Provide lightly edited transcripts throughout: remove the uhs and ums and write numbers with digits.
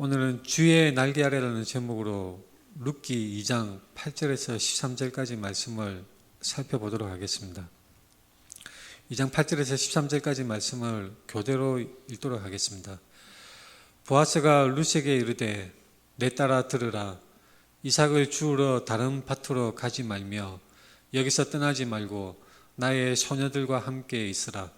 오늘은 주의 날개 아래라는 제목으로 룻기 2장 8절에서 13절까지 말씀을 살펴보도록 하겠습니다. 2장 8절에서 13절까지 말씀을 교대로 읽도록 하겠습니다. 보아스가 룻에게 이르되 내 딸아 들으라. 이삭을 주우러 다른 밭으로 가지 말며 여기서 떠나지 말고 나의 소녀들과 함께 있으라.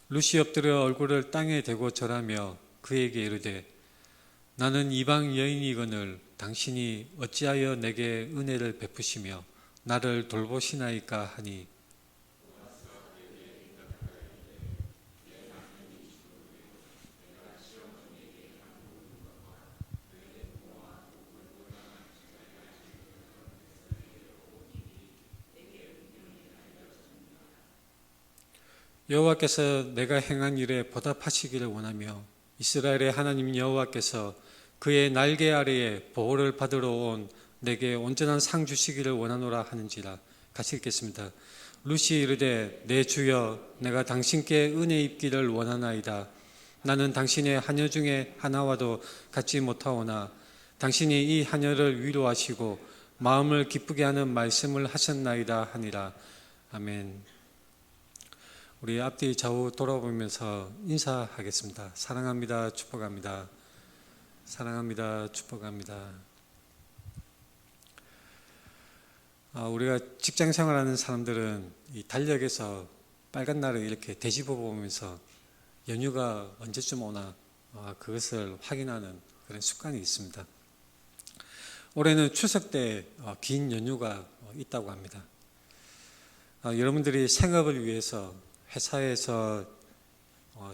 룻이 엎드려 얼굴을 땅에 대고 절하며 그에게 이르되 나는 이방 여인이거늘 당신이 어찌하여 내게 은혜를 베푸시며 나를 돌보시나이까 하니 여호와께서 내가 행한 일에 보답하시기를 원하며 이스라엘의 하나님 여호와께서 그의 날개 아래에 보호를 받으러 온 내게 온전한 상 주시기를 원하노라 하는지라. 같이 읽겠습니다. 룻이 이르되 내 주여 내가 당신께 은혜 입기를 원하나이다. 나는 당신의 하녀 중에 하나와도 같지 못하오나 당신이 이 하녀를 위로하시고 마음을 기쁘게 하는 말씀을 하셨나이다 하니라. 아멘. 우리 앞뒤 좌우 돌아보면서 인사하겠습니다. 사랑합니다. 축복합니다. 사랑합니다. 축복합니다. 우리가 직장 생활하는 사람들은 이 달력에서 빨간 날을 이렇게 되짚어 보면서 연휴가 언제쯤 오나 그것을 확인하는 그런 습관이 있습니다. 올해는 추석 때 긴 연휴가 있다고 합니다. 여러분들이 생업을 위해서 회사에서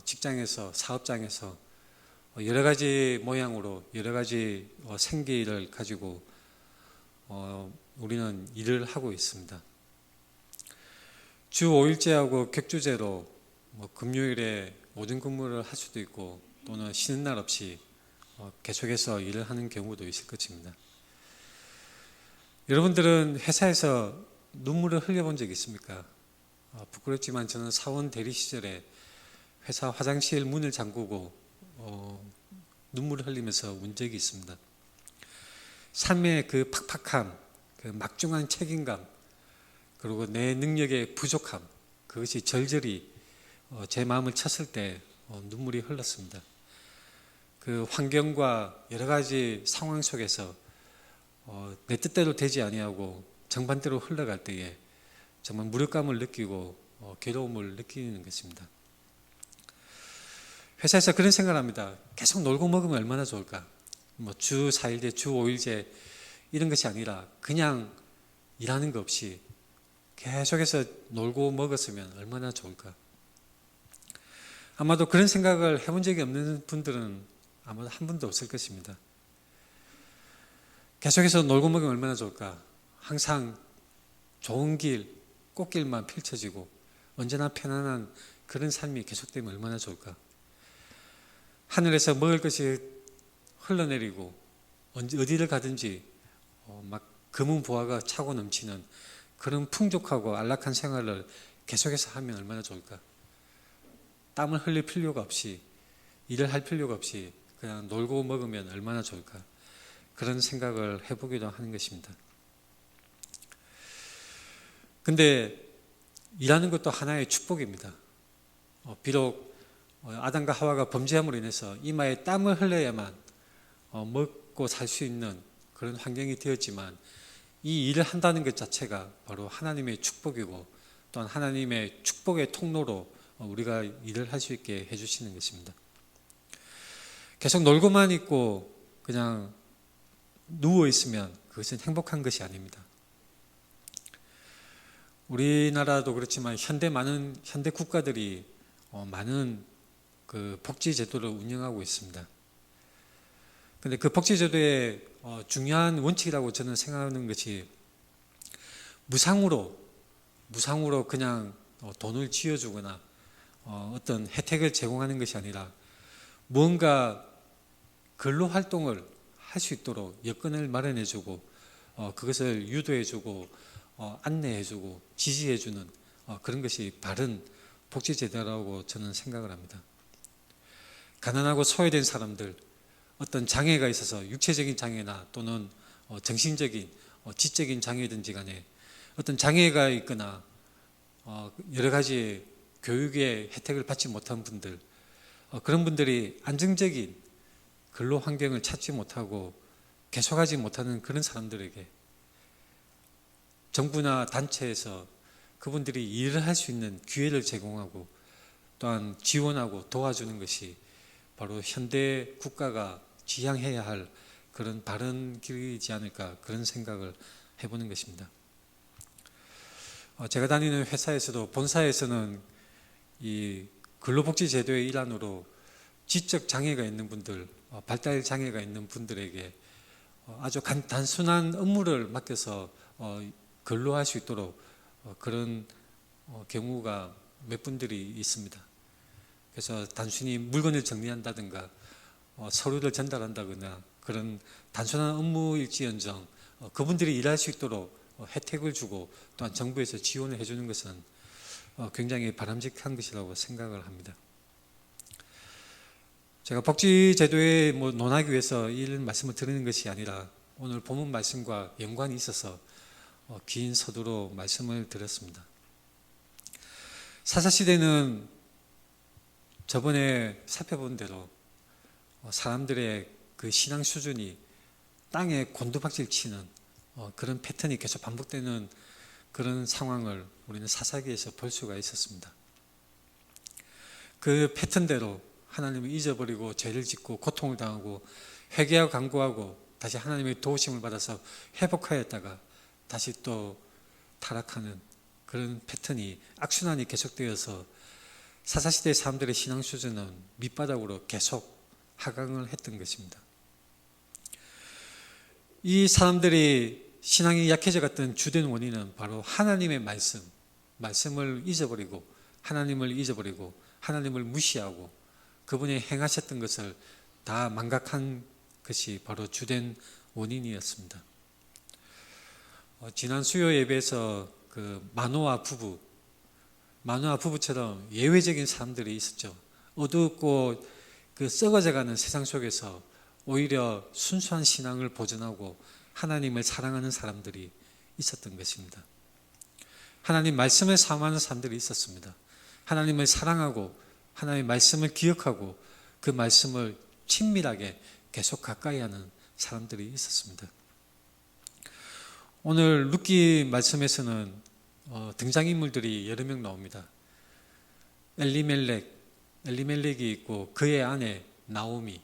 직장에서 사업장에서 여러 가지 모양으로 여러 가지 생계를 가지고 우리는 일을 하고 있습니다. 주 5일제하고 격주제로 금요일에 모든 근무를 할 수도 있고 또는 쉬는 날 없이 계속해서 일을 하는 경우도 있을 것입니다. 여러분들은 회사에서 눈물을 흘려본 적 있습니까? 부끄럽지만 저는 사원 대리 시절에 회사 화장실 문을 잠그고 눈물을 흘리면서 운 적이 있습니다. 삶의 그 팍팍함, 그 막중한 책임감, 그리고 내 능력의 부족함, 그것이 절절히 제 마음을 쳤을 때 눈물이 흘렀습니다. 그 환경과 여러 가지 상황 속에서 내 뜻대로 되지 아니하고 정반대로 흘러갈 때에 정말 무력감을 느끼고 괴로움을 느끼는 것입니다. 회사에서 그런 생각을 합니다. 계속 놀고 먹으면 얼마나 좋을까? 주 4일제, 주 5일제 이런 것이 아니라 그냥 일하는 것 없이 계속해서 놀고 먹었으면 얼마나 좋을까? 아마도 그런 생각을 해본 적이 없는 분들은 아마도 한 분도 없을 것입니다. 계속해서 놀고 먹으면 얼마나 좋을까? 항상 좋은 길, 꽃길만 펼쳐지고 언제나 편안한 그런 삶이 계속되면 얼마나 좋을까? 하늘에서 먹을 것이 흘러내리고 어디를 가든지 막 금은 보화가 차고 넘치는 그런 풍족하고 안락한 생활을 계속해서 하면 얼마나 좋을까? 땀을 흘릴 필요가 없이 일을 할 필요가 없이 그냥 놀고 먹으면 얼마나 좋을까? 그런 생각을 해보기도 하는 것입니다. 근데 일하는 것도 하나의 축복입니다. 비록 아담과 하와가 범죄함으로 인해서 이마에 땀을 흘려야만 먹고 살 수 있는 그런 환경이 되었지만 이 일을 한다는 것 자체가 바로 하나님의 축복이고 또한 하나님의 축복의 통로로 우리가 일을 할 수 있게 해주시는 것입니다. 계속 놀고만 있고 그냥 누워 있으면 그것은 행복한 것이 아닙니다. 우리나라도 그렇지만 많은 현대 국가들이 많은 그 복지 제도를 운영하고 있습니다. 그런데 그 복지 제도의 중요한 원칙이라고 저는 생각하는 것이 무상으로 그냥 돈을 쥐어주거나 어떤 혜택을 제공하는 것이 아니라 무언가 근로 활동을 할 수 있도록 여건을 마련해주고 그것을 유도해주고 안내해주고 지지해주는 그런 것이 바른 복지제도라고 저는 생각을 합니다. 가난하고 소외된 사람들, 어떤 장애가 있어서 육체적인 장애나 또는 정신적인 지적인 장애든지 간에 어떤 장애가 있거나 여러 가지 교육의 혜택을 받지 못한 분들, 그런 분들이 안정적인 근로 환경을 찾지 못하고 계속하지 못하는 그런 사람들에게 정부나 단체에서 그분들이 일을 할 수 있는 기회를 제공하고 또한 지원하고 도와주는 것이 바로 현대 국가가 지향해야 할 그런 바른 길이지 않을까, 그런 생각을 해보는 것입니다. 제가 다니는 회사에서도 본사에서는 이 근로복지제도의 일환으로 지적 장애가 있는 분들, 발달 장애가 있는 분들에게 아주 단순한 업무를 맡겨서 근로할 수 있도록 그런 경우가 몇 분들이 있습니다. 그래서 단순히 물건을 정리한다든가 서류를 전달한다거나 그런 단순한 업무일지언정 그분들이 일할 수 있도록 혜택을 주고 또한 정부에서 지원을 해주는 것은 굉장히 바람직한 것이라고 생각을 합니다. 제가 복지제도에 논하기 위해서 이 말씀을 드리는 것이 아니라 오늘 본문 말씀과 연관이 있어서 긴 서두로 말씀을 드렸습니다. 사사시대는 저번에 살펴본 대로 사람들의 그 신앙 수준이 땅에 곤두박질 치는 그런 패턴이 계속 반복되는 그런 상황을 우리는 사사기에서 볼 수가 있었습니다. 그 패턴대로 하나님을 잊어버리고 죄를 짓고 고통을 당하고 회개하고 간구하고 다시 하나님의 도우심을 받아서 회복하였다가 다시 또 타락하는 그런 패턴이 악순환이 계속되어서 사사시대 사람들의 신앙 수준은 밑바닥으로 계속 하강을 했던 것입니다. 이 사람들이 신앙이 약해져 갔던 주된 원인은 바로 하나님의 말씀을 잊어버리고 하나님을 잊어버리고 하나님을 무시하고 그분이 행하셨던 것을 다 망각한 것이 바로 주된 원인이었습니다. 지난 수요 예배에서 그 마노아 부부처럼 예외적인 사람들이 있었죠. 어둡고 그 썩어져가는 세상 속에서 오히려 순수한 신앙을 보존하고 하나님을 사랑하는 사람들이 있었던 것입니다. 하나님 말씀을 사모하는 사람들이 있었습니다. 하나님을 사랑하고 하나님의 말씀을 기억하고 그 말씀을 친밀하게 계속 가까이 하는 사람들이 있었습니다. 오늘 룻기 말씀에서는 등장인물들이 여러 명 나옵니다. 엘리멜렉이 있고 그의 아내 나오미,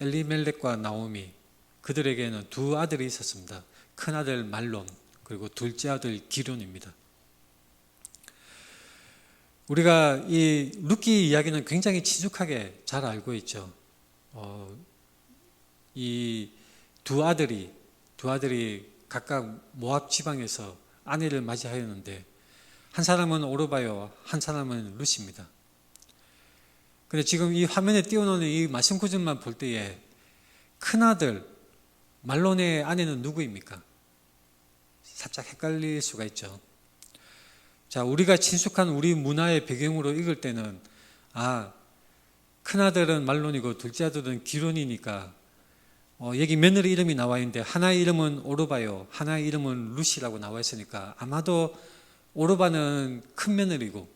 엘리멜렉과 나오미, 그들에게는 두 아들이 있었습니다. 큰 아들 말론, 그리고 둘째 아들 기론입니다. 우리가 이 룻기 이야기는 굉장히 친숙하게 잘 알고 있죠. 이 두 아들이 각각 모압 지방에서 아내를 맞이하였는데 한 사람은 오르바요, 한 사람은 룻입니다. 그런데 지금 이 화면에 띄워놓은 이 말씀 구절만 볼 때에 큰 아들 말론의 아내는 누구입니까? 살짝 헷갈릴 수가 있죠. 자, 우리가 친숙한 우리 문화의 배경으로 읽을 때는 큰 아들은 말론이고 둘째 아들은 기론이니까 여기 며느리 이름이 나와 있는데 하나의 이름은 오르바요, 하나의 이름은 룻이라고 나와 있으니까 아마도 오르바는 큰 며느리고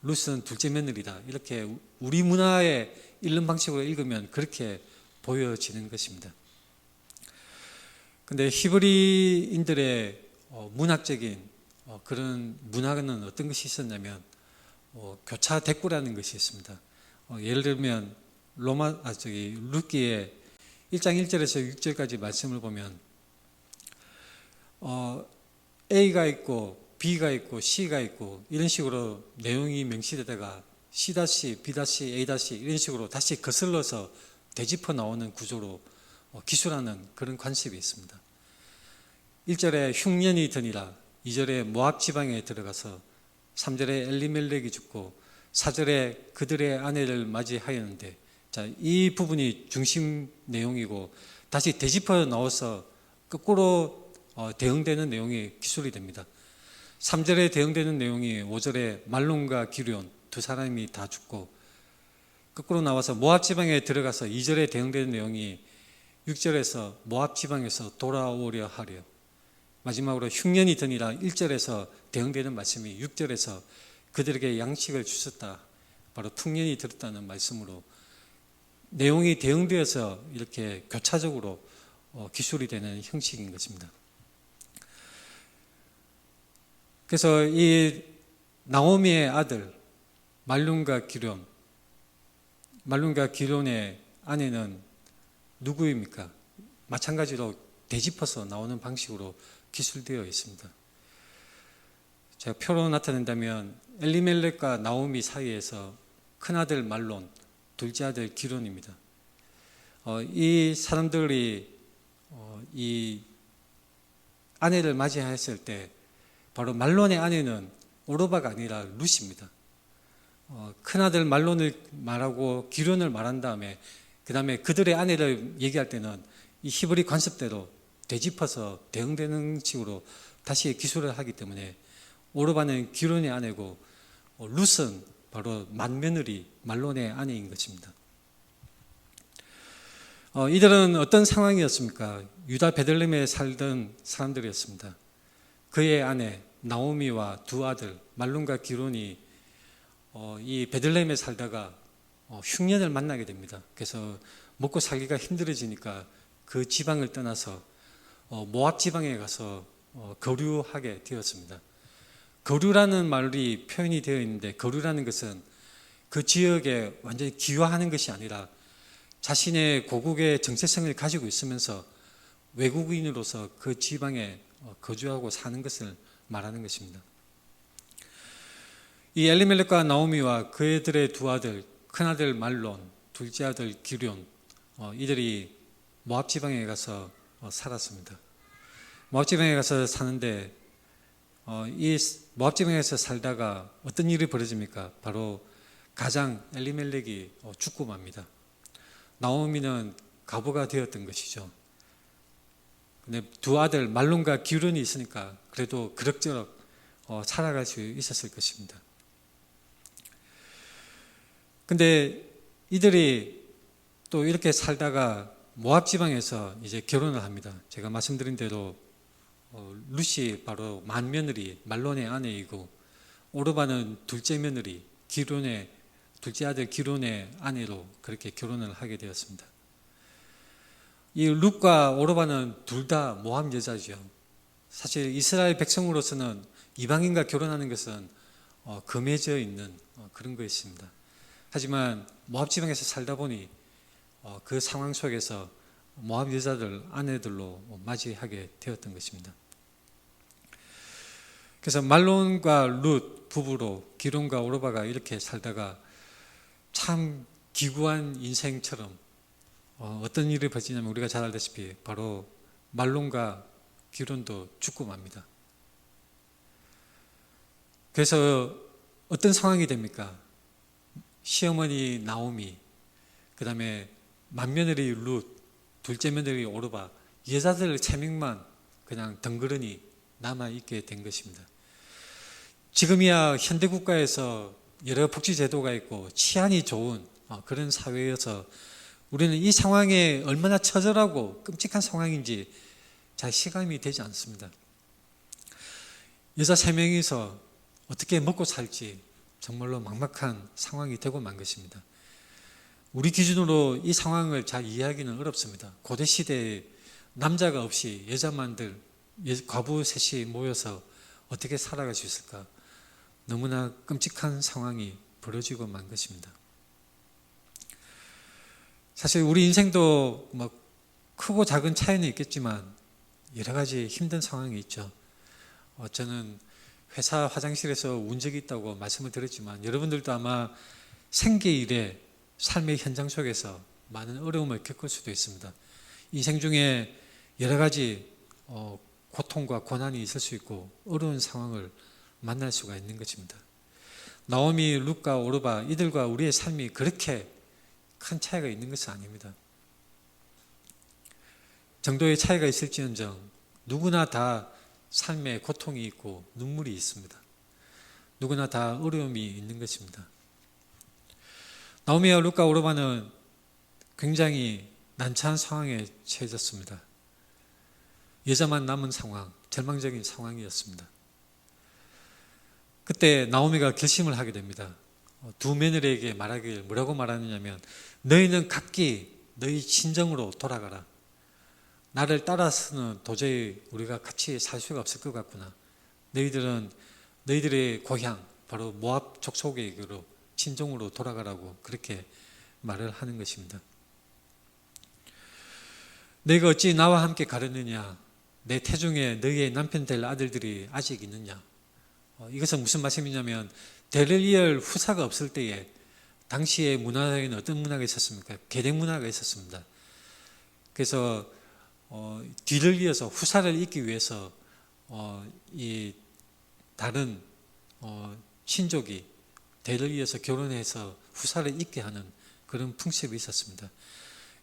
룻은 둘째 며느리다. 이렇게 우리 문화의 읽는 방식으로 읽으면 그렇게 보여지는 것입니다. 그런데 히브리인들의 문학적인 그런 문화는 어떤 것이 있었냐면 교차 대꾸라는 것이 있습니다. 예를 들면 룻기의 1장 1절에서 6절까지 말씀을 보면 A가 있고 B가 있고 C가 있고 이런 식으로 내용이 명시되다가 C-, B-, A- 이런 식으로 다시 거슬러서 되짚어 나오는 구조로 기술하는 그런 관습이 있습니다. 1절에 흉년이 드니라, 2절에 모압 지방에 들어가서 3절에 엘리멜렉이 죽고 4절에 그들의 아내를 맞이하였는데 자, 이 부분이 중심 내용이고 다시 되짚어 넣어서 거꾸로 대응되는 내용이 기술이 됩니다. 3절에 대응되는 내용이 5절에 말론과 기럧 두 사람이 다 죽고, 거꾸로 나와서 모압 지방에 들어가서 2절에 대응되는 내용이 6절에서 모압 지방에서 돌아오려 하려, 마지막으로 흉년이 드니라 1절에서 대응되는 말씀이 6절에서 그들에게 양식을 주셨다, 바로 풍년이 들었다는 말씀으로 내용이 대응되어서 이렇게 교차적으로 기술이 되는 형식인 것입니다. 그래서 이 나오미의 아들 말론과 기럧의 아내는 누구입니까? 마찬가지로 되짚어서 나오는 방식으로 기술되어 있습니다. 제가 표로 나타낸다면 엘리멜렉과 나오미 사이에서 큰아들 말론, 둘째 아들 기럧입니다. 이 사람들이 이 아내를 맞이했을 때 바로 말론의 아내는 오르바가 아니라 룻입니다. 큰아들 말론을 말하고 기럧을 말한 다음에 그 다음에 그들의 아내를 얘기할 때는 이 히브리 관습대로 되짚어서 대응되는 식으로 다시 기술을 하기 때문에 오르바는 기럧의 아내고 룻은 바로 맏며느리 말론의 아내인 것입니다. 이들은 어떤 상황이었습니까? 유다 베들레헴에 살던 사람들이었습니다. 그의 아내 나오미와 두 아들 말론과 기럧이 이 베들레헴에 살다가 흉년을 만나게 됩니다. 그래서 먹고 살기가 힘들어지니까 그 지방을 떠나서 모압 지방에 가서 거류하게 되었습니다. 거류라는 말이 표현이 되어 있는데, 거류라는 것은 그 지역에 완전히 기화하는 것이 아니라 자신의 고국의 정체성을 가지고 있으면서 외국인으로서 그 지방에 거주하고 사는 것을 말하는 것입니다. 이 엘리멜렉과 나오미와 그들의 두 아들, 큰아들 말론, 둘째 아들 기럧, 이들이 모압 지방에 가서 살았습니다. 모압 지방에 가서 사는데 이 모압 지방에서 살다가 어떤 일이 벌어집니까? 바로 가장 엘리멜렉이 죽고 맙니다. 나오미는 과부가 되었던 것이죠. 근데 두 아들 말론과 기럧이 있으니까 그래도 그럭저럭 살아갈 수 있었을 것입니다. 근데 이들이 또 이렇게 살다가 모압 지방에서 이제 결혼을 합니다. 제가 말씀드린 대로 룻이 바로 맏며느리 말론의 아내이고, 오르바는 둘째 며느리 기럧의 둘째 아들 기럧의 아내로 그렇게 결혼을 하게 되었습니다. 이 룻과 오르바는 둘 다 모압 여자죠. 사실 이스라엘 백성으로서는 이방인과 결혼하는 것은 금해져 있는 그런 것입니다. 하지만 모압 지방에서 살다 보니 그 상황 속에서 모압 여자들 아내들로 맞이하게 되었던 것입니다. 그래서 말론과 룻 부부로 기럧과 오르바가 이렇게 살다가 참 기구한 인생처럼 어떤 일이 벌어지냐면, 우리가 잘 알다시피 바로 말론과 기럧도 죽고 맙니다. 그래서 어떤 상황이 됩니까? 시어머니 나오미, 그 다음에 맏며느리 룻, 둘째 며느리 오르바, 여자들 3명만 그냥 덩그러니 남아있게 된 것입니다. 지금이야 현대국가에서 여러 복지제도가 있고 치안이 좋은 그런 사회여서 우리는 이 상황에 얼마나 처절하고 끔찍한 상황인지 잘 실감이 되지 않습니다. 여자 3명이서 어떻게 먹고 살지 정말로 막막한 상황이 되고 만 것입니다. 우리 기준으로 이 상황을 잘 이해하기는 어렵습니다. 고대 시대에 남자가 없이 여자만들, 과부 셋이 모여서 어떻게 살아갈 수 있을까? 너무나 끔찍한 상황이 벌어지고 만 것입니다. 사실 우리 인생도 뭐 크고 작은 차이는 있겠지만 여러 가지 힘든 상황이 있죠. 저는 회사 화장실에서 운 적이 있다고 말씀을 드렸지만, 여러분들도 아마 생계 일에 삶의 현장 속에서 많은 어려움을 겪을 수도 있습니다. 인생 중에 여러 가지 고통과 고난이 있을 수 있고 어려운 상황을 만날 수가 있는 것입니다. 나오미, 룻과 오르바, 이들과 우리의 삶이 그렇게 큰 차이가 있는 것은 아닙니다. 정도의 차이가 있을지언정 누구나 다 삶에 고통이 있고 눈물이 있습니다. 누구나 다 어려움이 있는 것입니다. 나오미와 룻과 오르바는 굉장히 난처한 상황에 처해졌습니다. 여자만 남은 상황, 절망적인 상황이었습니다. 그때 나오미가 결심을 하게 됩니다. 두 며느리에게 말하길 뭐라고 말하느냐면, 너희는 각기 너희 친정으로 돌아가라. 나를 따라서는 도저히 우리가 같이 살 수가 없을 것 같구나. 너희들은 너희들의 고향, 바로 모압 족속에게로 친정으로 돌아가라고 그렇게 말을 하는 것입니다. 너희가 어찌 나와 함께 가려느냐? 내 태중에 너희의 남편 될 아들들이 아직 있느냐? 이것은 무슨 말씀이냐면, 대를 이을 후사가 없을 때에 당시의 문화에는 어떤 문화가 있었습니까? 계댁 문화가 있었습니다. 그래서 뒤를 이어서 후사를 잇기 위해서 이 다른 친족이 대를 이어서 결혼해서 후사를 잇게 하는 그런 풍습이 있었습니다.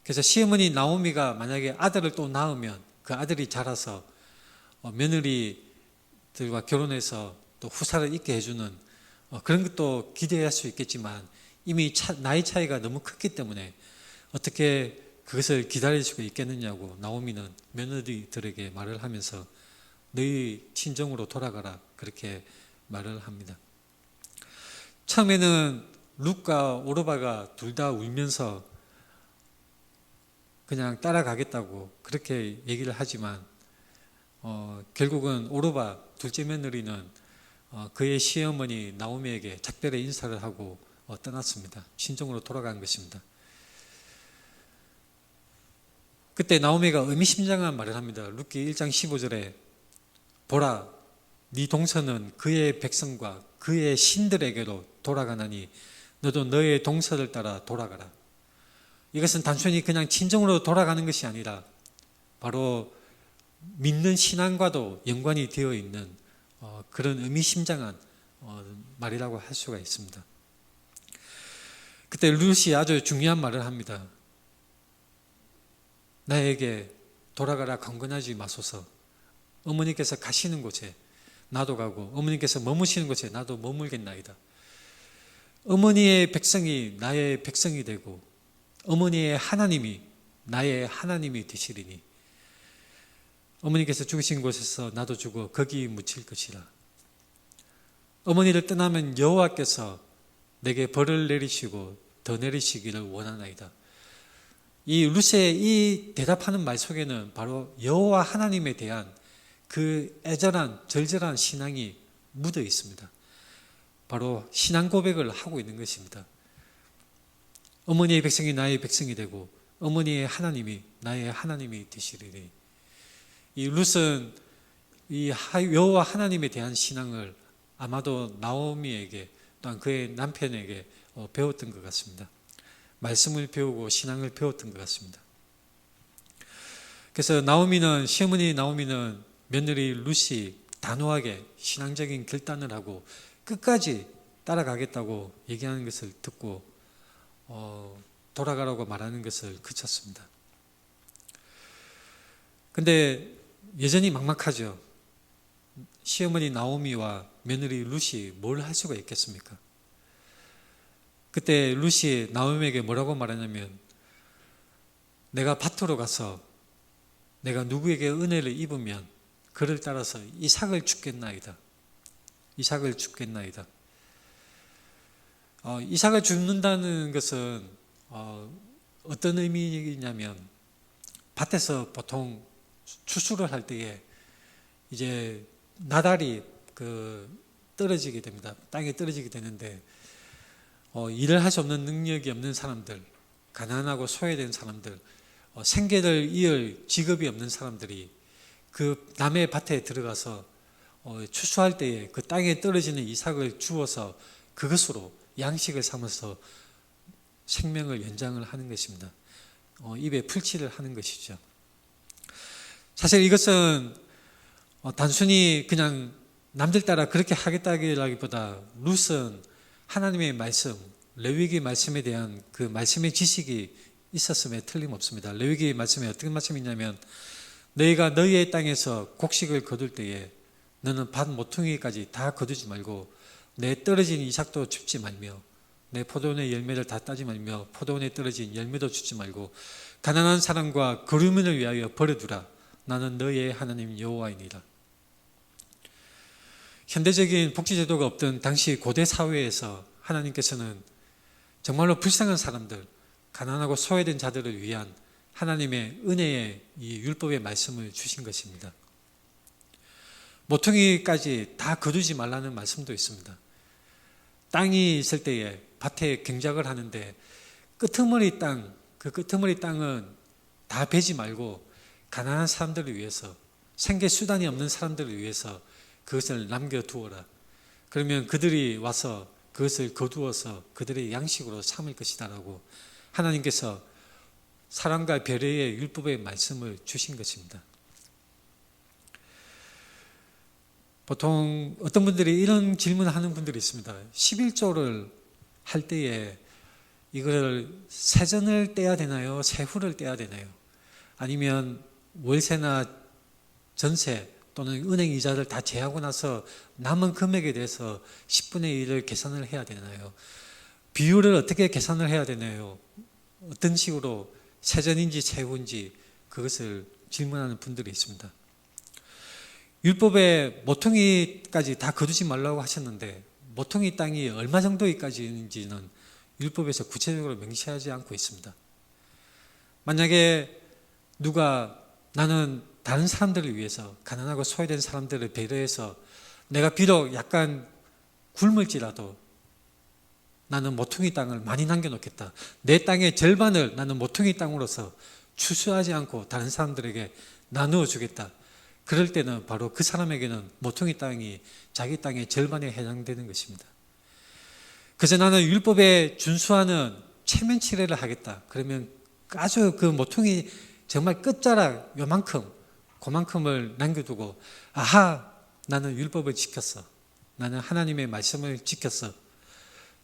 그래서 시어머니 나오미가 만약에 아들을 또 낳으면 그 아들이 자라서 며느리들과 결혼해서 또 후사를 잇게 해주는 그런 것도 기대할 수 있겠지만, 이미 나이 차이가 너무 컸기 때문에 어떻게 그것을 기다릴 수가 있겠느냐고 나오미는 며느리들에게 말을 하면서 너희 친정으로 돌아가라 그렇게 말을 합니다. 처음에는 룻과 오르바가 둘 다 울면서 그냥 따라가겠다고 그렇게 얘기를 하지만 결국은 오르바 둘째 며느리는 그의 시어머니 나오미에게 작별의 인사를 하고 떠났습니다. 친정으로 돌아간 것입니다. 그때 나오미가 의미심장한 말을 합니다. 룻기 1장 15절에 보라, 네 동서는 그의 백성과 그의 신들에게로 돌아가나니 너도 너의 동서를 따라 돌아가라. 이것은 단순히 그냥 친정으로 돌아가는 것이 아니라 바로 믿는 신앙과도 연관이 되어 있는 그런 의미심장한 말이라고 할 수가 있습니다. 그때 룻이 아주 중요한 말을 합니다. 나에게 돌아가라 강권하지 마소서. 어머니께서 가시는 곳에 나도 가고 어머니께서 머무시는 곳에 나도 머물겠나이다. 어머니의 백성이 나의 백성이 되고 어머니의 하나님이 나의 하나님이 되시리니 어머니께서 죽으신 곳에서 나도 죽어 거기 묻힐 것이라. 어머니를 떠나면 여호와께서 내게 벌을 내리시고 더 내리시기를 원하나이다. 이 룻의 이 대답하는 말 속에는 바로 여호와 하나님에 대한 그 애절한 절절한 신앙이 묻어 있습니다. 바로 신앙 고백을 하고 있는 것입니다. 어머니의 백성이 나의 백성이 되고 어머니의 하나님이 나의 하나님이 되시리니. 이 룻은 이 여호와 하나님에 대한 신앙을 아마도 나오미에게 또한 그의 남편에게 배웠던 것 같습니다. 말씀을 배우고 신앙을 배웠던 것 같습니다. 그래서 시어머니 나오미는 며느리 룻이 단호하게 신앙적인 결단을 하고 끝까지 따라가겠다고 얘기하는 것을 듣고 돌아가라고 말하는 것을 그쳤습니다. 근데 여전히 막막하죠. 시어머니 나오미와 며느리 룻이 뭘 할 수가 있겠습니까? 그때 룻이 나오미에게 뭐라고 말하냐면, 내가 밭으로 가서 내가 누구에게 은혜를 입으면 그를 따라서 이삭을 죽겠나이다. 이삭을 죽겠나이다. 이삭을 죽는다는 것은 어떤 의미냐면, 밭에서 보통 추수를 할 때에 이제 나달이 떨어지게 됩니다. 땅에 떨어지게 되는데 일을 할 수 없는 능력이 없는 사람들, 가난하고 소외된 사람들, 생계를 이을 직업이 없는 사람들이 그 남의 밭에 들어가서 추수할 때에 그 땅에 떨어지는 이삭을 주워서 그것으로 양식을 삼아서 생명을 연장을 하는 것입니다. 입에 풀칠을 하는 것이죠. 사실 이것은 단순히 그냥 남들 따라 그렇게 하겠다기보다 룻은 하나님의 말씀, 레위기 말씀에 대한 그 말씀의 지식이 있었음에 틀림없습니다. 레위기 말씀에 어떤 말씀이 있냐면 너희가 너희의 땅에서 곡식을 거둘 때에 너는 밭 모퉁이까지 다 거두지 말고 내 떨어진 이삭도 줍지 말며 내 포도원의 열매를 다 따지 말며 포도원에 떨어진 열매도 주지 말고 가난한 사람과 거류민을 위하여 버려두라. 나는 너희의 하나님 여호와이니라. 현대적인 복지제도가 없던 당시 고대 사회에서 하나님께서는 정말로 불쌍한 사람들, 가난하고 소외된 자들을 위한 하나님의 은혜의 이 율법의 말씀을 주신 것입니다. 모퉁이까지 다 거두지 말라는 말씀도 있습니다. 땅이 있을 때에 밭에 경작을 하는데 끄트머리 땅, 그 끄트머리 땅은 다 베지 말고 가난한 사람들을 위해서, 생계 수단이 없는 사람들을 위해서 그것을 남겨두어라. 그러면 그들이 와서 그것을 거두어서 그들의 양식으로 삼을 것이다라고 하나님께서 사랑과 배려의 율법의 말씀을 주신 것입니다. 보통 어떤 분들이 이런 질문을 하는 분들이 있습니다. 11조를 할 때에 이걸 세전을 떼야 되나요? 세후를 떼야 되나요? 아니면 월세나 전세 또는 은행 이자를 다 제하고 나서 남은 금액에 대해서 10분의 1을 계산을 해야 되나요? 비율을 어떻게 계산을 해야 되나요? 어떤 식으로 세전인지 세후인지 그것을 질문하는 분들이 있습니다. 율법에 모퉁이까지 다 거두지 말라고 하셨는데 모퉁이 땅이 얼마 정도까지인지는 율법에서 구체적으로 명시하지 않고 있습니다. 만약에 누가 나는 다른 사람들을 위해서 가난하고 소외된 사람들을 배려해서 내가 비록 약간 굶을지라도 나는 모퉁이 땅을 많이 남겨놓겠다. 내 땅의 절반을 나는 모퉁이 땅으로서 추수하지 않고 다른 사람들에게 나누어 주겠다. 그럴 때는 바로 그 사람에게는 모퉁이 땅이 자기 땅의 절반에 해당되는 것입니다. 그래서 나는 율법에 준수하는 체면치레를 하겠다. 그러면 아주 그 모퉁이 정말 끝자락 요만큼 그만큼을 남겨두고 아하 나는 율법을 지켰어. 나는 하나님의 말씀을 지켰어.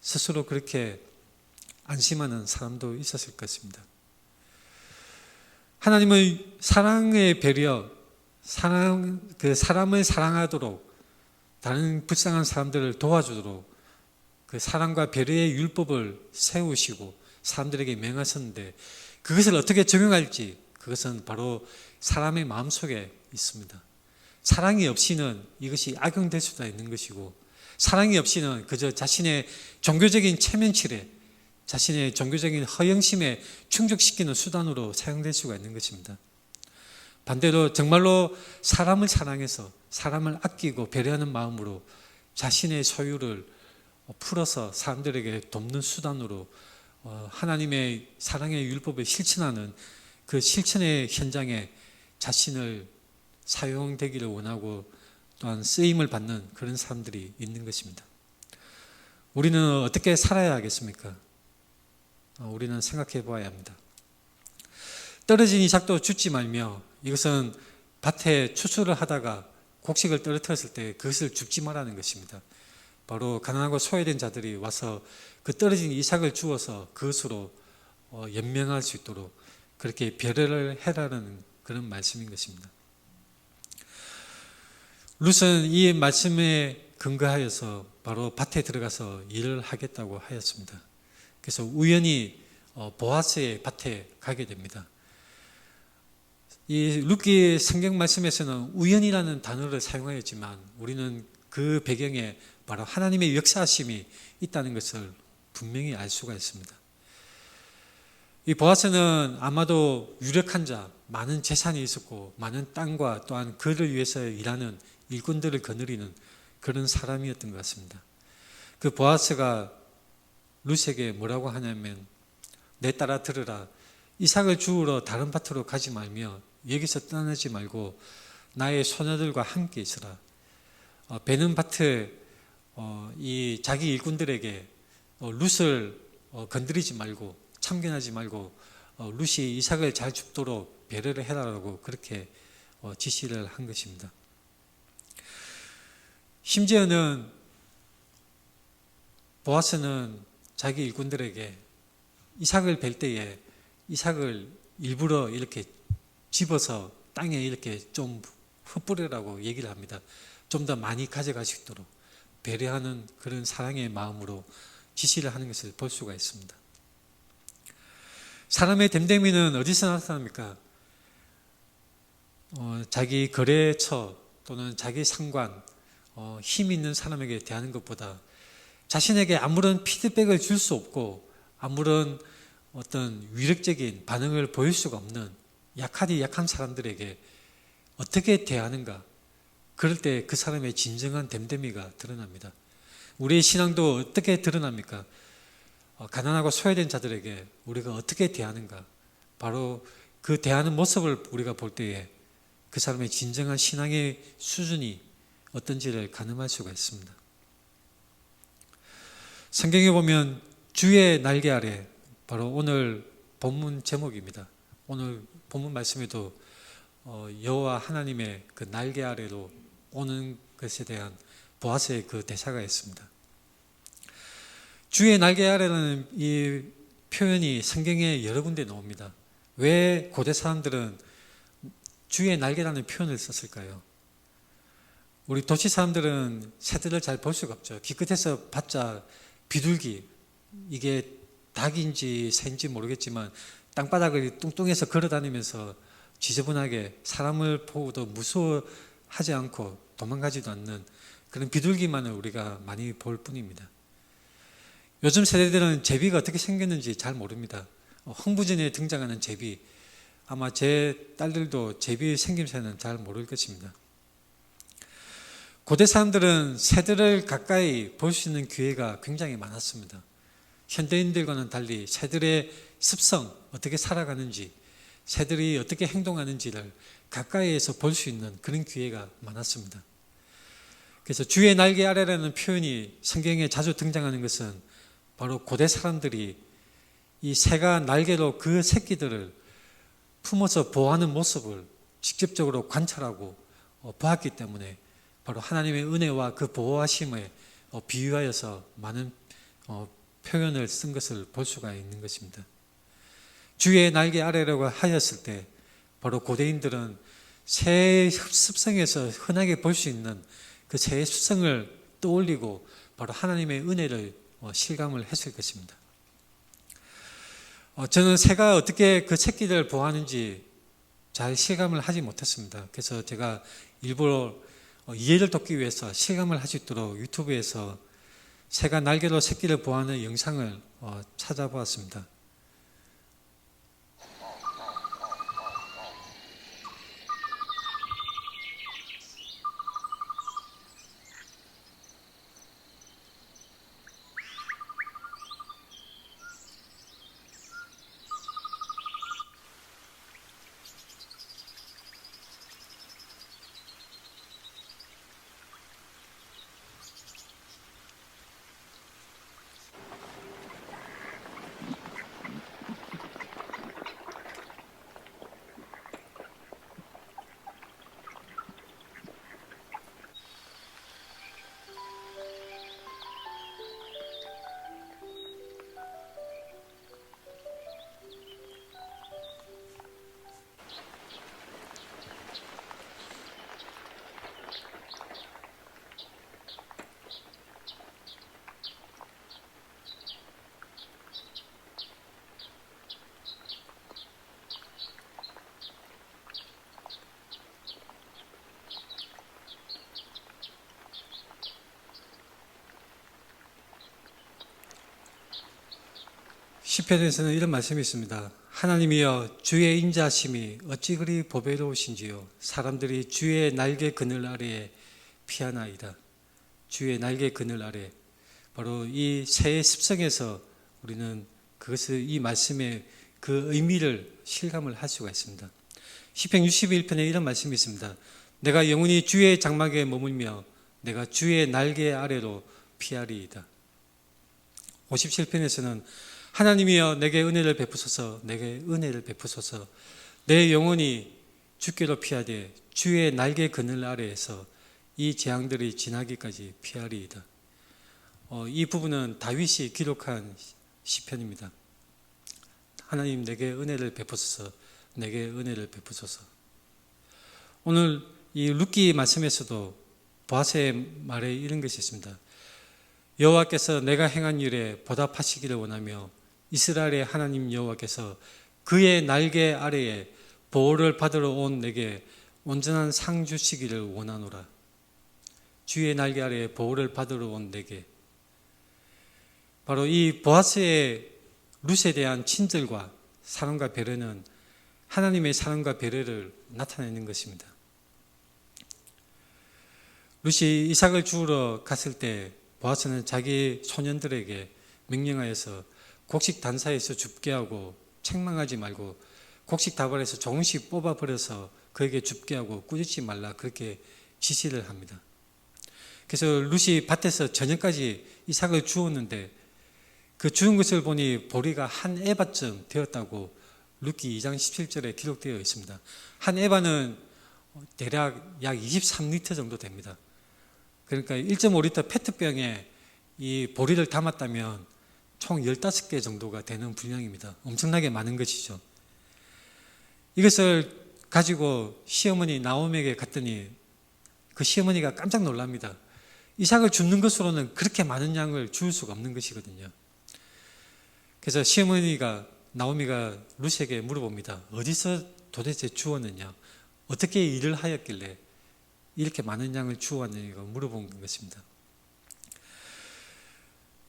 스스로 그렇게 안심하는 사람도 있었을 것입니다. 하나님은 사랑의 배려, 사람을 사랑하도록 다른 불쌍한 사람들을 도와주도록 그 사랑과 배려의 율법을 세우시고 사람들에게 명하셨는데 그것을 어떻게 적용할지 그것은 바로 사람의 마음속에 있습니다. 사랑이 없이는 이것이 악용될 수도 있는 것이고 사랑이 없이는 그저 자신의 종교적인 체면치레, 자신의 종교적인 허영심에 충족시키는 수단으로 사용될 수가 있는 것입니다. 반대로 정말로 사람을 사랑해서 사람을 아끼고 배려하는 마음으로 자신의 소유를 풀어서 사람들에게 돕는 수단으로 하나님의 사랑의 율법을 실천하는 그 실천의 현장에 자신을 사용되기를 원하고 또한 쓰임을 받는 그런 사람들이 있는 것입니다. 우리는 어떻게 살아야 하겠습니까? 우리는 생각해 보아야 합니다. 떨어진 이삭도 줍지 말며 이것은 밭에 추수를 하다가 곡식을 떨어뜨렸을 때 그것을 줍지 말라는 것입니다. 바로 가난하고 소외된 자들이 와서 그 떨어진 이삭을 주어서 그것으로 연명할 수 있도록 그렇게 배려를 해라는 그런 말씀인 것입니다. 룻은 이 말씀에 근거하여서 바로 밭에 들어가서 일을 하겠다고 하였습니다. 그래서 우연히 보아스의 밭에 가게 됩니다. 이 룻기 성경 말씀에서는 우연이라는 단어를 사용하였지만 우리는 그 배경에 바로 하나님의 역사하심이 있다는 것을 분명히 알 수가 있습니다. 이 보아스는 아마도 유력한 자, 많은 재산이 있었고 많은 땅과 또한 그를 위해서 일하는 일꾼들을 거느리는 그런 사람이었던 것 같습니다. 그 보아스가 룻에게 뭐라고 하냐면 내 딸아 들으라. 이삭을 주우러 다른 밭으로 가지 말며 여기서 떠나지 말고 나의 소녀들과 함께 있으라. 베는 밭에 이 자기 일꾼들에게 룻을 건드리지 말고 참견하지 말고 룻이 이삭을 잘 줍도록 배려를 해라라고 그렇게 지시를 한 것입니다. 심지어는 보아스는 자기 일꾼들에게 이삭을 벨 때에 이삭을 일부러 이렇게 집어서 땅에 이렇게 좀 흩뿌리라고 얘기를 합니다. 좀 더 많이 가져갈 수 있도록 배려하는 그런 사랑의 마음으로 지시를 하는 것을 볼 수가 있습니다. 사람의 됨됨이는 어디서 나타납니까? 자기 거래처 또는 자기 상관, 힘 있는 사람에게 대하는 것보다 자신에게 아무런 피드백을 줄 수 없고 아무런 어떤 위력적인 반응을 보일 수가 없는 약하디 약한 사람들에게 어떻게 대하는가? 그럴 때 그 사람의 진정한 됨됨이가 드러납니다. 우리의 신앙도 어떻게 드러납니까? 가난하고 소외된 자들에게 우리가 어떻게 대하는가? 바로 그 대하는 모습을 우리가 볼 때에 그 사람의 진정한 신앙의 수준이 어떤지를 가늠할 수가 있습니다. 성경에 보면 주의 날개 아래, 바로 오늘 본문 제목입니다. 오늘 본문 말씀에도 여호와 하나님의 그 날개 아래로 오는 것에 대한 보아스의 그 대사가 있습니다. 주의 날개 아래라는 이 표현이 성경에 여러 군데 나옵니다. 왜 고대 사람들은 주의 날개라는 표현을 썼을까요? 우리 도시 사람들은 새들을 잘 볼 수가 없죠. 기껏해서 봤자 비둘기, 이게 닭인지 새인지 모르겠지만 땅바닥을 뚱뚱해서 걸어다니면서 지저분하게 사람을 보고도 무서워하지 않고 도망가지도 않는 그런 비둘기만을 우리가 많이 볼 뿐입니다. 요즘 세대들은 제비가 어떻게 생겼는지 잘 모릅니다. 흥부전에 등장하는 제비, 아마 제 딸들도 제비 생김새는 잘 모를 것입니다. 고대 사람들은 새들을 가까이 볼 수 있는 기회가 굉장히 많았습니다. 현대인들과는 달리 새들의 습성, 어떻게 살아가는지, 새들이 어떻게 행동하는지를 가까이에서 볼 수 있는 그런 기회가 많았습니다. 그래서 주의 날개 아래라는 표현이 성경에 자주 등장하는 것은 바로 고대 사람들이 이 새가 날개로 그 새끼들을 품어서 보호하는 모습을 직접적으로 관찰하고 보았기 때문에 바로 하나님의 은혜와 그 보호하심에 비유하여서 많은 표현을 쓴 것을 볼 수가 있는 것입니다. 주의 날개 아래라고 하였을 때 바로 고대인들은 새의 습성에서 흔하게 볼 수 있는 그 새의 습성을 떠올리고 바로 하나님의 은혜를 실감을 했을 것입니다. 저는 새가 어떻게 그 새끼들을 보호하는지 잘 실감을 하지 못했습니다. 그래서 제가 일부러 이해를 돕기 위해서 실감을 할 수 있도록 유튜브에서 새가 날개로 새끼를 보호하는 영상을 찾아보았습니다. 시편에서는 이런 말씀이 있습니다. 하나님이여 주의 인자하심이 어찌 그리 보배로우신지요. 사람들이 주의 날개 그늘 아래에 피하나이다. 주의 날개 그늘 아래, 바로 이 새의 습성에서 우리는 그것을, 이 말씀의 그 의미를 실감을 할 수가 있습니다. 시편 61편에 이런 말씀이 있습니다. 내가 영원히 주의 장막에 머물며 내가 주의 날개 아래로 피하리이다. 57편에서는 하나님이여 내게 은혜를 베푸소서, 내게 은혜를 베푸소서. 내 영혼이 주께로 피하되 주의 날개 그늘 아래에서 이 재앙들이 지나기까지 피하리이다. 이 부분은 다윗이 기록한 시편입니다. 하나님 내게 은혜를 베푸소서, 내게 은혜를 베푸소서. 오늘 이 룻기 말씀에서도 보아스의 말에 이런 것이 있습니다. 여호와께서 내가 행한 일에 보답하시기를 원하며 이스라엘의 하나님 여호와께서 그의 날개 아래에 보호를 받으러 온 내게 온전한 상 주시기를 원하노라. 주의 날개 아래에 보호를 받으러 온 내게. 바로 이 보아스의 룻에 대한 친절과 사랑과 배려는 하나님의 사랑과 배려를 나타내는 것입니다. 룻이 이삭을 주우러 갔을 때 보아스는 자기 소년들에게 명령하여서 곡식 단사에서 줍게 하고 책망하지 말고 곡식 다발에서 조금씩 뽑아버려서 그에게 줍게 하고 꾸짖지 말라, 그렇게 지시를 합니다. 그래서 룻이 밭에서 저녁까지 이삭을 주웠는데 그 주운 것을 보니 보리가 한 에바쯤 되었다고 룻기 2장 17절에 기록되어 있습니다. 한 에바는 대략 약 23리터 정도 됩니다. 그러니까 1.5리터 페트병에 이 보리를 담았다면 총 15개 정도가 되는 분량입니다. 엄청나게 많은 것이죠. 이것을 가지고 시어머니 나오미에게 갔더니 그 시어머니가 깜짝 놀랍니다. 이삭을 줍는 것으로는 그렇게 많은 양을 주울 수가 없는 것이거든요. 그래서 시어머니가 나오미가 룻에게 물어봅니다. 어디서 도대체 주웠느냐? 어떻게 일을 하였길래 이렇게 많은 양을 주워왔느냐고 물어본 것입니다.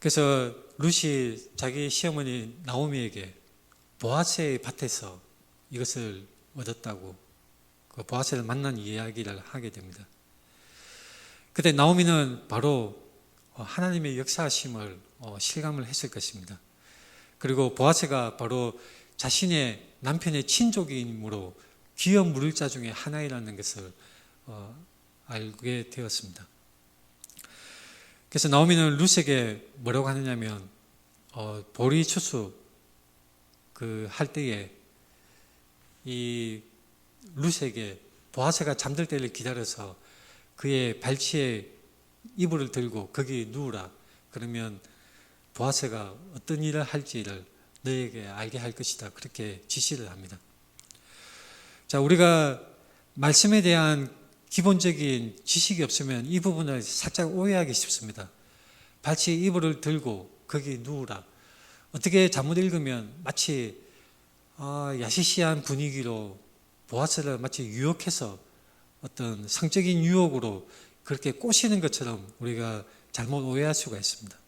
그래서 룻이 자기 시어머니 나오미에게 보아스의 밭에서 이것을 얻었다고 그 보아스를 만난 이야기를 하게 됩니다. 그때 나오미는 바로 하나님의 역사하심을 실감을 했을 것입니다. 그리고 보아스가 바로 자신의 남편의 친족이므로 귀염 물을 자 중에 하나이라는 것을 알게 되었습니다. 그래서 나오미는 룻에게 뭐라고 하느냐면 보리 추수 할 때에 이 룻에게 보아스가 잠들 때를 기다려서 그의 발치에 이불을 들고 거기 누우라. 그러면 보아스가 어떤 일을 할지를 너에게 알게 할 것이다. 그렇게 지시를 합니다. 자, 우리가 말씀에 대한 기본적인 지식이 없으면 이 부분을 살짝 오해하기 쉽습니다. 발치에 이불을 들고 거기 누우라. 어떻게 잘못 읽으면 마치 야시시한 분위기로 보아스를 마치 유혹해서 어떤 성적인 유혹으로 그렇게 꼬시는 것처럼 우리가 잘못 오해할 수가 있습니다.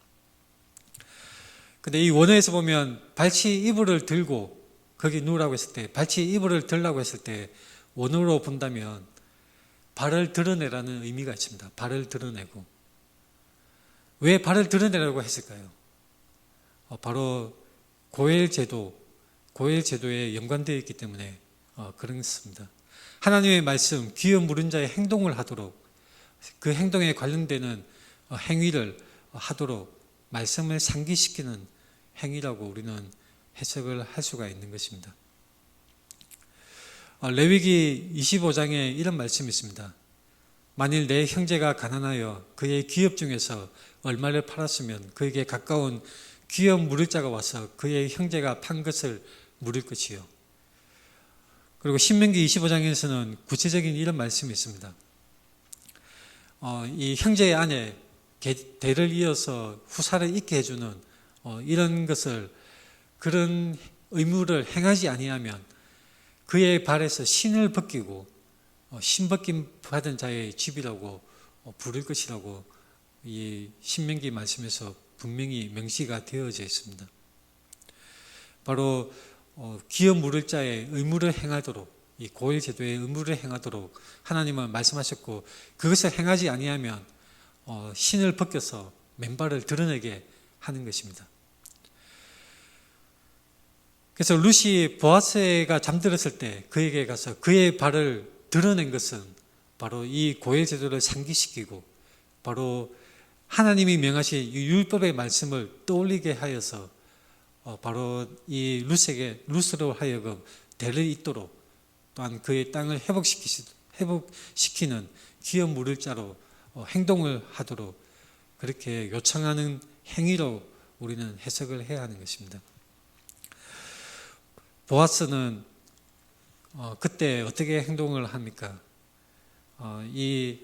근데 이 원어에서 보면 발치 이불을 들고 거기 누우라고 했을 때, 발치 이불을 들라고 했을 때 원어로 본다면 발을 드러내라는 의미가 있습니다. 발을 드러내고. 왜 발을 드러내라고 했을까요? 바로 고엘 제도에 연관되어 있기 때문에 그렇습니다. 하나님의 말씀, 귀염 물은 자의 행동을 하도록, 그 행동에 관련되는 행위를 하도록 말씀을 상기시키는 행위라고 우리는 해석을 할 수가 있는 것입니다. 레위기 25장에 이런 말씀이 있습니다. 만일 내 형제가 가난하여 그의 기업 중에서 얼마를 팔았으면 그에게 가까운 귀염 물을 자가 와서 그의 형제가 판 것을 물을 것이요. 그리고 신명기 25장에서는 구체적인 이런 말씀이 있습니다. 이 형제의 아내 대를 이어서 후사를 잇게 해주는 이런 것을, 그런 의무를 행하지 아니하면 그의 발에서 신을 벗기고 신벗김 받은 자의 집이라고 부를 것이라고 이 신명기 말씀에서 분명히 명시가 되어져 있습니다. 바로 기업 물을 자의 의무를 행하도록, 이 고일 제도의 의무를 행하도록 하나님은 말씀하셨고, 그것을 행하지 아니하면 신을 벗겨서 맨발을 드러내게 하는 것입니다. 그래서 룻이 보아스가 잠들었을 때 그에게 가서 그의 발을 드러낸 것은 바로 이 고일 제도를 상기시키고, 바로 하나님이 명하신 율법의 말씀을 떠올리게 하여서 바로 이 룻으로 하여금 대를 잇도록, 또한 그의 땅을 회복시키는 기업 물을 자로 행동을 하도록 그렇게 요청하는 행위로 우리는 해석을 해야 하는 것입니다. 보아스는 그때 어떻게 행동을 합니까? 이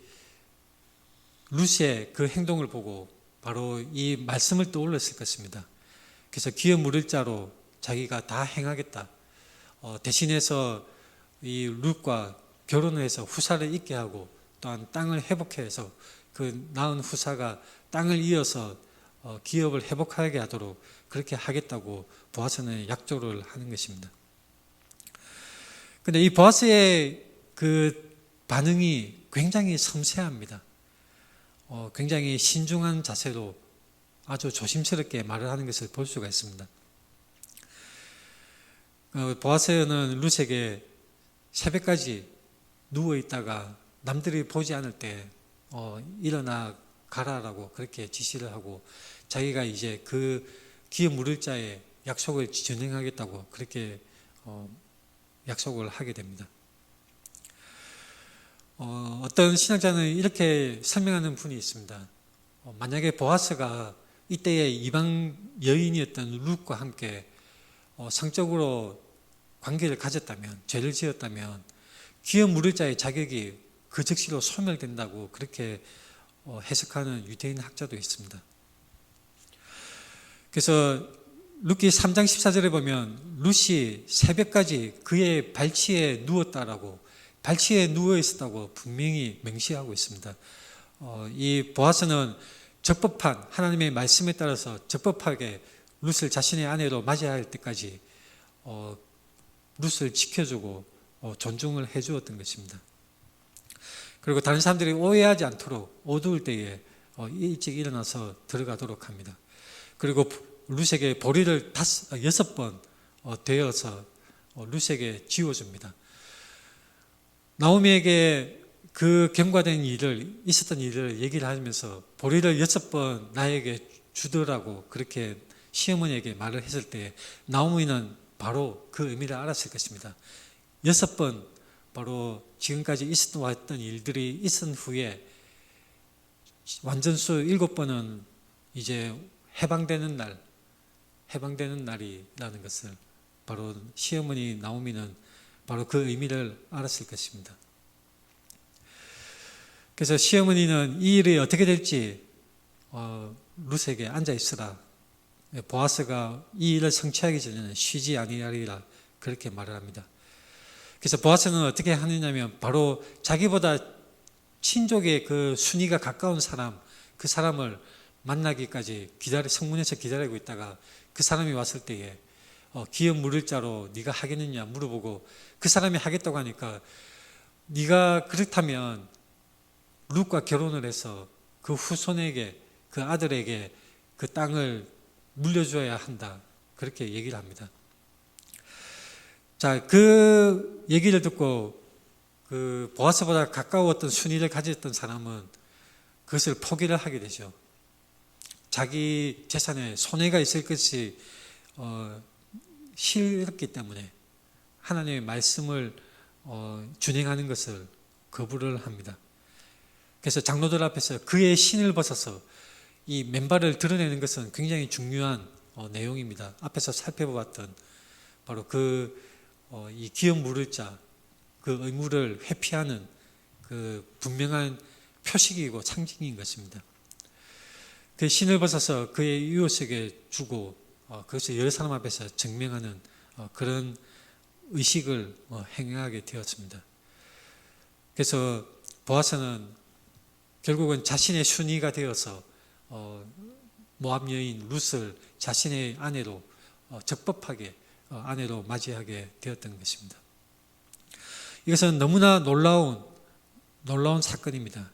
룻의 그 행동을 보고 바로 이 말씀을 떠올렸을 것입니다. 그래서 기어 물을 자로 자기가 다 행하겠다. 대신해서 이 룻과 결혼을 해서 후사를 있게 하고 또한 땅을 회복해서 그 낳은 후사가 땅을 이어서 기업을 회복하게 하도록 그렇게 하겠다고 보아스는 약조를 하는 것입니다. 그런데 이 보아스의 그 반응이 굉장히 섬세합니다. 굉장히 신중한 자세로 아주 조심스럽게 말을 하는 것을 볼 수가 있습니다. 보아스는 룻에게 새벽까지 누워 있다가 남들이 보지 않을 때 일어나 가라라고 그렇게 지시를 하고 자기가 이제 그 기업 물을 자의 약속을 진행하겠다고 그렇게 약속을 하게 됩니다. 어떤 신학자는 이렇게 설명하는 분이 있습니다. 만약에 보아스가 이때의 이방 여인이었던 룻과 함께 성적으로 관계를 가졌다면, 죄를 지었다면 기업 물을 자의 자격이 그 즉시로 소멸된다고 그렇게 해석하는 유대인 학자도 있습니다. 그래서 룻기 3장 14절에 보면 룻이 새벽까지 그의 발치에 누웠다라고, 발치에 누워 있었다고 분명히 명시하고 있습니다. 이 보아스는 적법한 하나님의 말씀에 따라서 적법하게 룻을 자신의 아내로 맞이할 때까지 룻을 지켜주고 존중을 해주었던 것입니다. 그리고 다른 사람들이 오해하지 않도록 어두울 때에 일찍 일어나서 들어가도록 합니다. 그리고 룻에게 보리를 6번 되어서 룻에게 지워줍니다. 나오미에게 그 경과된 일을, 있었던 일을 얘기를 하면서 보리를 6번 나에게 주더라고 그렇게 시어머니에게 말을 했을 때 나오미는 바로 그 의미를 알았을 것입니다. 6번 바로 지금까지 있었던 왔던 일들이 있은 후에 완전수 7번은 이제 해방되는 날이라는 것을 바로 시어머니 나오미는 바로 그 의미를 알았을 것입니다. 그래서 시어머니는 이 일이 어떻게 될지 룻에게 앉아 있으라. 보아스가 이 일을 성취하기 전에는 쉬지 아니하리라 그렇게 말을 합니다. 그래서 보아스는 어떻게 하느냐면 바로 자기보다 친족의 그 순위가 가까운 사람, 그 사람을 만나기까지 성문에서 기다리고 있다가 그 사람이 왔을 때에 기업 물을 자로 네가 하겠느냐 물어보고 그 사람이 하겠다고 하니까 네가 그렇다면 룻과 결혼을 해서 그 후손에게, 그 아들에게 그 땅을 물려줘야 한다 그렇게 얘기를 합니다. 자, 그 얘기를 듣고 그 보아스보다 가까웠던 순위를 가졌던 사람은 그것을 포기를 하게 되죠. 자기 재산에 손해가 있을 것이 싫었기 때문에 하나님의 말씀을 준행하는 것을 거부를 합니다. 그래서 장로들 앞에서 그의 신을 벗어서 이 맨발을 드러내는 것은 굉장히 중요한 내용입니다. 앞에서 살펴보았던 바로 이 기업 물을 자, 그 의무를 회피하는 그 분명한 표식이고 상징인 것입니다. 그 신을 벗어서 그의 이웃에게 주고 그것을 여러 사람 앞에서 증명하는 그런 의식을 행하게 되었습니다. 그래서 보아스는 결국은 자신의 순위가 되어서 모압 여인 룻을 자신의 아내로 적법하게 아내로 맞이하게 되었던 것입니다. 이것은 너무나 놀라운 사건입니다.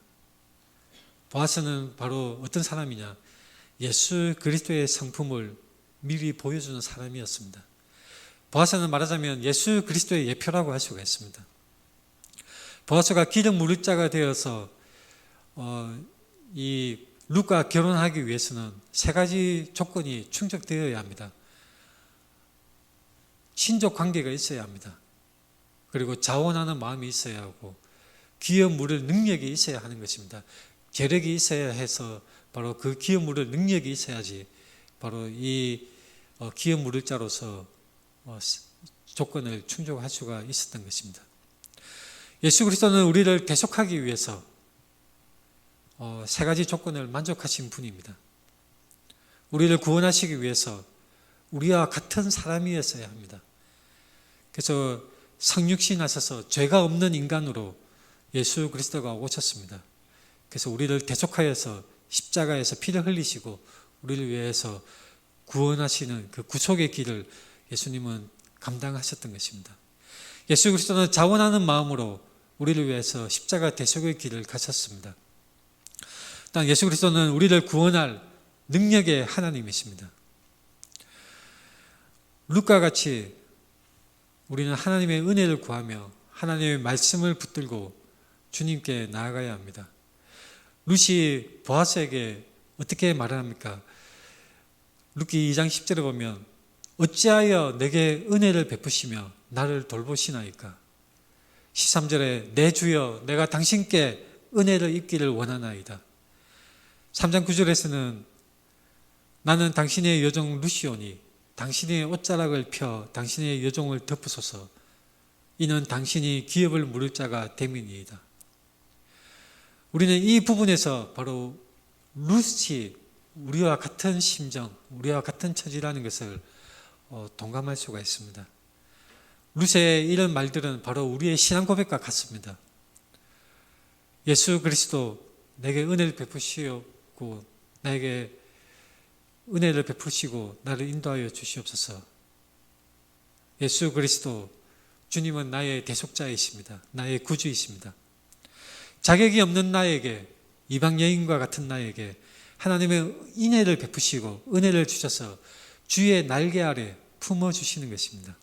보아스는 바로 어떤 사람이냐? 예수 그리스도의 성품을 미리 보여주는 사람이었습니다. 보아스는 말하자면 예수 그리스도의 예표라고 할 수가 있습니다. 보아스가 기름 물을 자가 되어서 이 룻과 결혼하기 위해서는 3가지 조건이 충족되어야 합니다. 친족 관계가 있어야 합니다. 그리고 자원하는 마음이 있어야 하고 기업 물을 능력이 있어야 하는 것입니다. 재력이 있어야 해서 바로 그 기업 물을 능력이 있어야지 바로 이 기업 물을 자로서 조건을 충족할 수가 있었던 것입니다. 예수 그리스도는 우리를 대속하기 위해서 세 가지 조건을 만족하신 분입니다. 우리를 구원하시기 위해서 우리와 같은 사람이었어야 합니다. 그래서 성육신 하셔서 죄가 없는 인간으로 예수 그리스도가 오셨습니다. 그래서 우리를 대속하여서 십자가에서 피를 흘리시고 우리를 위해서 구원하시는 그 구속의 길을 예수님은 감당하셨던 것입니다. 예수 그리스도는 자원하는 마음으로 우리를 위해서 십자가 대속의 길을 가셨습니다. 또 예수 그리스도는 우리를 구원할 능력의 하나님이십니다. 룻과 같이 우리는 하나님의 은혜를 구하며 하나님의 말씀을 붙들고 주님께 나아가야 합니다. 룻이 보아스에게 어떻게 말을 합니까? 룻기 2장 10절에 보면 어찌하여 내게 은혜를 베푸시며 나를 돌보시나이까? 13절에 내 주여 내가 당신께 은혜를 입기를 원하나이다. 3장 9절에서는 나는 당신의 여종 룻이오니 당신의 옷자락을 펴 당신의 여종을 덮으소서. 이는 당신이 기업을 물을 자가 됨이니이다. 우리는 이 부분에서 바로 룻이 우리와 같은 심정, 우리와 같은 처지라는 것을 동감할 수가 있습니다. 룻의 이런 말들은 바로 우리의 신앙 고백과 같습니다. 예수 그리스도 내게 은혜를 베푸시고 나에게 은혜를 베푸시고 나를 인도하여 주시옵소서. 예수 그리스도 주님은 나의 대속자이십니다. 나의 구주이십니다. 자격이 없는 나에게, 이방 여인과 같은 나에게 하나님의 인애를 베푸시고 은혜를 주셔서 주의 날개 아래 품어주시는 것입니다.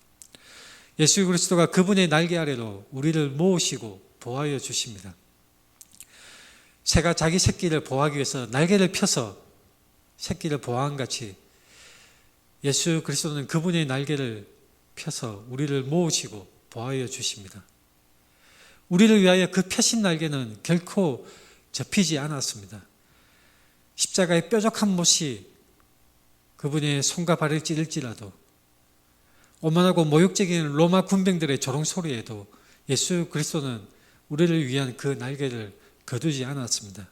예수 그리스도가 그분의 날개 아래로 우리를 모으시고 보호하여 주십니다. 새가 자기 새끼를 보호하기 위해서 날개를 펴서 새끼를 보호한 같이 예수 그리스도는 그분의 날개를 펴서 우리를 모으시고 보호하여 주십니다. 우리를 위하여 그 펴신 날개는 결코 접히지 않았습니다. 십자가의 뾰족한 못이 그분의 손과 발을 찌를지라도 오만하고 모욕적인 로마 군병들의 조롱 소리에도 예수 그리스도는 우리를 위한 그 날개를 거두지 않았습니다.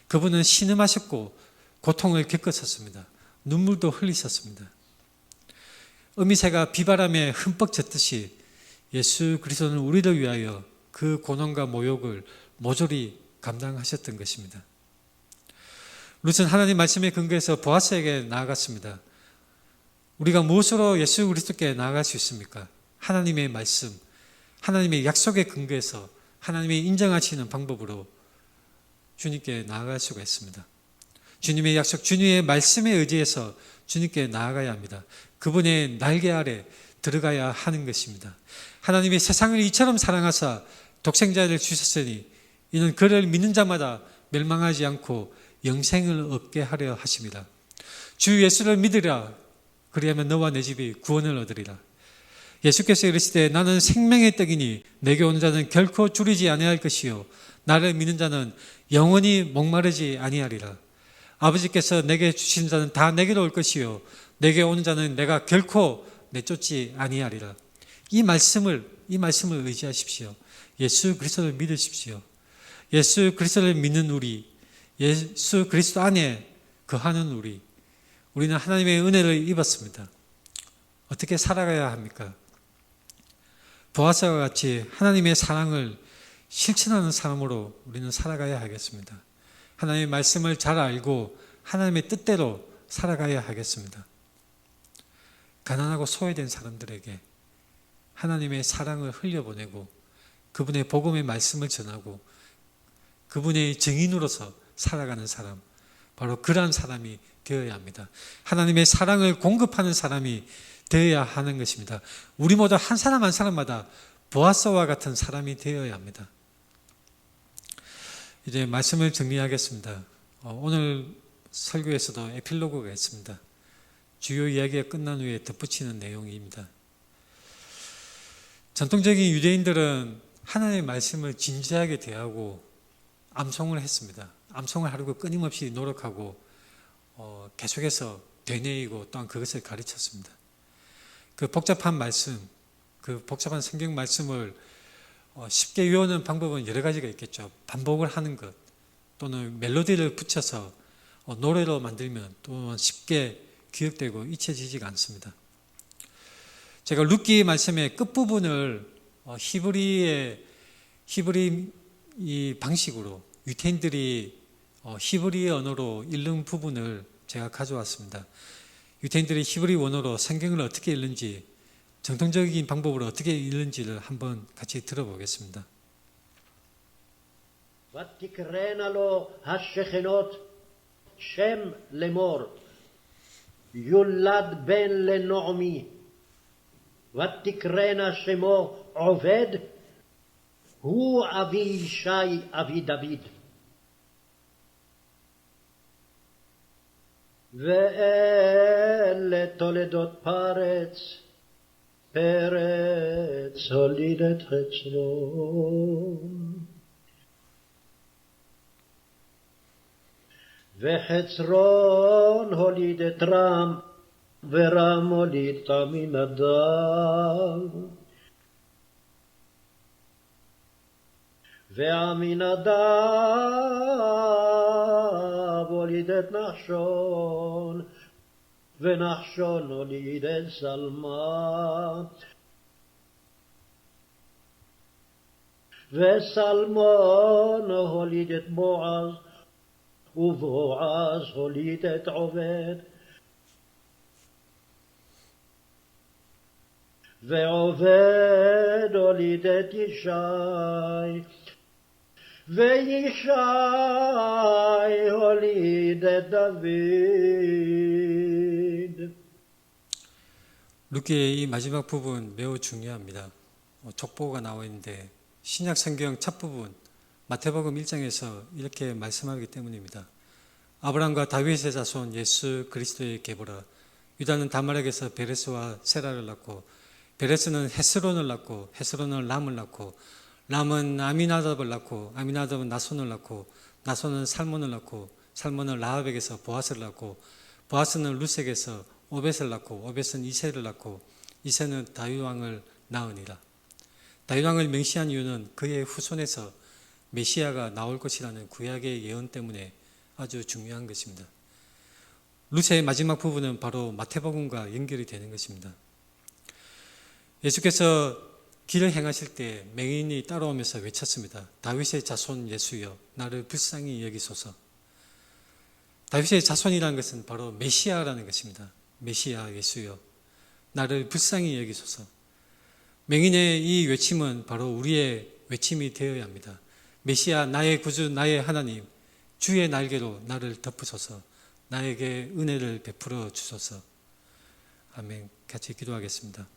그분은 신음하셨고 고통을 겪으셨습니다. 눈물도 흘리셨습니다. 어미새가 비바람에 흠뻑 젖듯이 예수 그리스도는 우리를 위하여 그 고난과 모욕을 모조리 감당하셨던 것입니다. 룻은 하나님 말씀에 근거해서 보아스에게 나아갔습니다. 우리가 무엇으로 예수 그리스도께 나아갈 수 있습니까? 하나님의 말씀, 하나님의 약속에 근거해서 하나님이 인정하시는 방법으로 주님께 나아갈 수가 있습니다. 주님의 약속, 주님의 말씀에 의지해서 주님께 나아가야 합니다. 그분의 날개 아래 들어가야 하는 것입니다. 하나님이 세상을 이처럼 사랑하사 독생자를 주셨으니 이는 그를 믿는 자마다 멸망하지 않고 영생을 얻게 하려 하십니다. 주 예수를 믿으라. 그리하면 너와 내 집이 구원을 얻으리라. 예수께서 이르시되 나는 생명의 떡이니 내게 오는 자는 결코 줄이지 아니할 것이요 나를 믿는 자는 영원히 목마르지 아니하리라. 아버지께서 내게 주신 자는 다 내게로 올 것이요 내게 오는 자는 내가 결코 내쫓지 아니하리라. 이 말씀을 의지하십시오. 예수 그리스도를 믿으십시오. 예수 그리스도를 믿는 우리, 예수 그리스도 안에 거하는 우리는 하나님의 은혜를 입었습니다. 어떻게 살아가야 합니까? 보아스와 같이 하나님의 사랑을 실천하는 사람으로 우리는 살아가야 하겠습니다. 하나님의 말씀을 잘 알고 하나님의 뜻대로 살아가야 하겠습니다. 가난하고 소외된 사람들에게 하나님의 사랑을 흘려보내고 그분의 복음의 말씀을 전하고 그분의 증인으로서 살아가는 사람, 바로 그러한 사람이 되어야 합니다. 하나님의 사랑을 공급하는 사람이 되어야 하는 것입니다. 우리 모두 한 사람 한 사람마다 보아스와 같은 사람이 되어야 합니다. 이제 말씀을 정리하겠습니다. 오늘 설교에서도 에필로그가 있습니다. 주요 이야기가 끝난 후에 덧붙이는 내용입니다. 전통적인 유대인들은 하나님의 말씀을 진지하게 대하고 암송을 했습니다. 암송을 하려고 끊임없이 노력하고 계속해서 되뇌이고 또한 그것을 가르쳤습니다. 그 복잡한 말씀, 그 복잡한 성경 말씀을 쉽게 외우는 방법은 여러 가지가 있겠죠. 반복을 하는 것 또는 멜로디를 붙여서 노래로 만들면 또한 쉽게 기억되고 잊혀지지가 않습니다. 제가 룻기 말씀의 끝부분을 히브리 이 방식으로 유태인들이 히브리 언어로 읽는 부분을 제가 가져왔습니다. 유태인들이 히브리 원어로 성경을 어떻게 읽는지, 정통적인 방법으로 어떻게 읽는지를 한번 같이 들어보겠습니다. ותקראנה לו השכנות שם לאמור יולד בן לנעמי ותקראנה שמו עובד הוא אבי ישי אבי דוד ואלה תולדות פרץ פרץ הוליד את חצרון וחצרון הוליד את רם ורם הוליד את עמינדב ועמינדב הוליד את נחשון ונחשון הוליד את סלמה וסלמון הוליד את בועז ובועז הוליד את עובד ועובד הוליד את ישי וישי הוליד את דוד. 룻기의 이 마지막 부분 매우 중요합니다. 족보가 나와 있는데 신약 성경 첫 부분 마태복음 1장에서 이렇게 말씀하기 때문입니다. 아브라함과 다윗의 자손 예수 그리스도의 계보라. 유다는 다말에게서 베레스와 세라를 낳고 베레스는 헤스론을 낳고 헤스론은 람을 낳고 람은 아미나답을 낳고 아미나답은 나손을 낳고 나손은 살몬을 낳고 살몬은 라합에게서 보아스를 낳고 보아스는 룻에게서 오벳을 낳고 오벳은 이새를 낳고 이새는 다윗 왕을 낳으니라. 다윗 왕을 맹시한 이유는 그의 후손에서 메시아가 나올 것이라는 구약의 예언 때문에 아주 중요한 것입니다. 룻의 마지막 부분은 바로 마태복음과 연결이 되는 것입니다. 예수께서 길을 행하실 때 맹인이 따라오면서 외쳤습니다. 다윗의 자손 예수여 나를 불쌍히 여기소서. 다윗의 자손이라는 것은 바로 메시아라는 것입니다. 메시아 예수여 나를 불쌍히 여기소서. 맹인의 이 외침은 바로 우리의 외침이 되어야 합니다. 메시아 나의 구주 나의 하나님 주의 날개로 나를 덮으소서. 나에게 은혜를 베풀어 주소서. 아멘. 같이 기도하겠습니다.